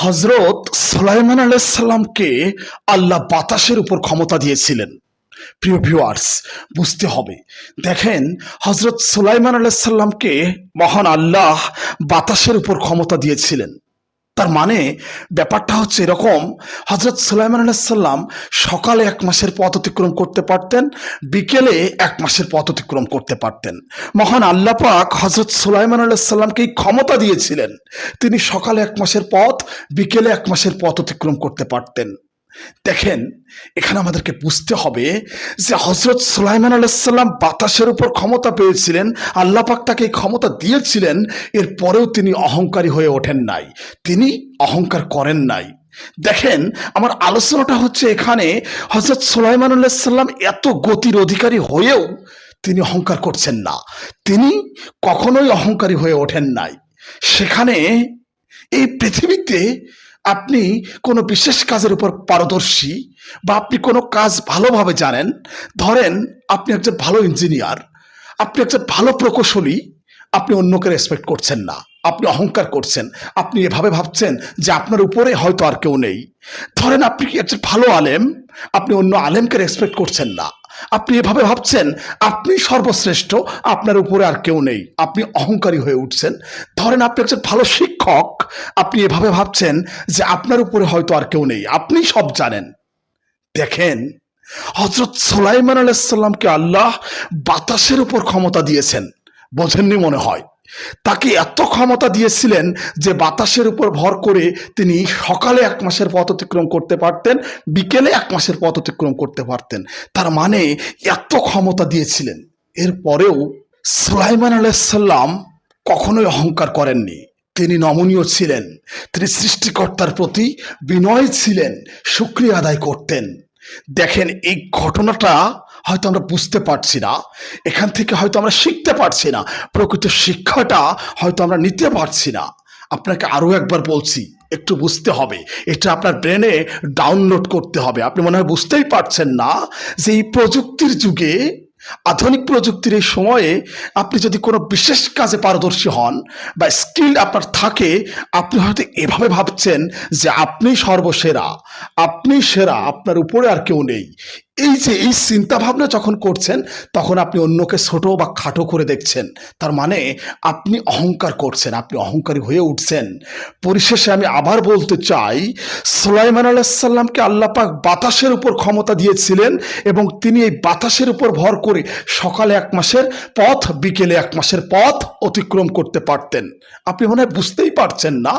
হযরত সুলাইমান আলাইহিস সালামকে আল্লাহ বাতাসের উপর ক্ষমতা দিয়েছিলেন। প্রিয় ভিউয়ার্স, বুঝতে হবে। দেখেন, হযরত সুলাইমান আলাইহিস সালামকে মহান আল্লাহ বাতাসের উপর ক্ষমতা দিয়েছিলেন। তার মানে ব্যাপারটা হচ্ছে এরকম, হযরত সুলাইমান আলাইহিস সালাম সকালে ১ মাসের পথ অতিক্রম করতে পারতেন, বিকেলে ১ মাসের পথ অতিক্রম করতে পারতেন। মহান আল্লাহ পাক হযরত সুলাইমান আলাইহিস সালামকে এই ক্ষমতা দিয়েছিলেন। তিনি সকালে ১ মাসের পথ, বিকেলে ১ মাসের পথ অতিক্রম করতে পারতেন। দেখেন, এখানে আমাদেরকে বুঝতে হবে যে হযরত সুলাইমান আলাইহিস সালাম বাতাসের উপর ক্ষমতা পেয়েছিলেন, আল্লাহ পাক তাকে এই ক্ষমতা দিয়েছিলেন, এরপরেও তিনি অহংকারী হয়ে ওঠেন নাই, তিনি অহংকার করেন নাই। দেখেন, আমার আলোচনাটা হচ্ছে এখানে, হযরত সুলাইমান আলাইহিস সালাম এত গতির অধিকারী হয়েও তিনি অহংকার করছেন না, তিনি কখনোই অহংকারী হয়ে ওঠেন নাই। সেখানে এই পৃথিবীতে আপনি কোনো বিশেষ কাজের উপর পারদর্শী বা আপনি কোনো কাজ ভালোভাবে জানেন, ধরেন আপনি একজন ভালো ইঞ্জিনিয়ার, আপনি একজন ভালো প্রকৌশলী, আপনি অন্যকে রেসপেক্ট করছেন না, আপনি অহংকার করছেন, আপনি এভাবে ভাবছেন যে আপনার উপরে হয়তো আর কেউ নেই। ধরেন আপনি কি একজন ভালো আলেম, আপনি অন্য আলেমকে রেসপেক্ট করছেন না, আপনি এভাবে ভাবছেন আপনি সর্বশ্রেষ্ঠ, আপনার উপরে আর কেউ নেই, আপনি অহংকারী হয়ে উঠছেন। ধরেন আপনি একজন ভালো শিক্ষক, আপনি এভাবে ভাবছেন যে আপনার উপরে হয়তো আর কেউ নেই, আপনি সব জানেন। দেখেন, হযরত সুলাইমান আলাইহিস সালামকে আল্লাহ বাতাসের উপর ক্ষমতা দিয়েছেন, বোঝেননি মনে হয়। তাকে এত ক্ষমতা দিয়েছিলেন যে বাতাসের উপর ভর করে তিনি সকালে ১ মাসের পথ অতিক্রম করতে পারতেন, বিকেলে ১ মাসের পথ অতিক্রম করতে পারতেন। তার মানে এত ক্ষমতা দিয়েছিলেন, এরপরেও সুলাইমান আলাইহিস সালাম কখনোই অহংকার করেননি। তিনি নমনীয় ছিলেন, তিনি সৃষ্টিকর্তার প্রতি বিনয় ছিলেন, শুকরিয়া আদায় করতেন। দেখেন, এই ঘটনাটা হয়তো আমরা বুঝতে পারছি না, এখান থেকে হয়তো আমরা শিখতে পারছি না, প্রকৃত শিক্ষাটা হয়তো আমরা নিতে পারছি না। আপনাকে আরো একবার বলছি, একটু বুঝতে হবে, এটা আপনার ব্রেনে ডাউনলোড করতে হবে। আপনি মনে হয় বুঝতেই পারছেন না যে এই প্রযুক্তির যুগে, আধুনিক প্রযুক্তির এই সময়ে আপনি যদি কোনো বিশেষ কাজে পারদর্শী হন বা স্কিল আপনার থাকে, আপনি হয়তো এভাবে ভাবছেন যে আপনি সর্বসেরা, আপনি সেরা, আপনার উপরে আর কেউ নেই। এই যে এই চিন্তা ভাবনা যখন করছেন, তখন আপনি অন্যকে ছোট বা খাটো করে দেখছেন। তার মানে আপনি অহংকার করছেন, আপনি অহংকারী হয়ে উঠছেন। পরিশেষে আমি আবার বলতে চাই, সুলাইমান আলাইহিস সালামকে আল্লাহ পাক বাতাসের উপর ক্ষমতা দিয়েছিলেন এবং তিনি এই বাতাসের উপর ভর করে সকালে ১ মাসের পথ, বিকেলে ১ মাসের পথ অতিক্রম করতে পারতেন। আপনি মনে হয় বুঝতেই পারছেন না।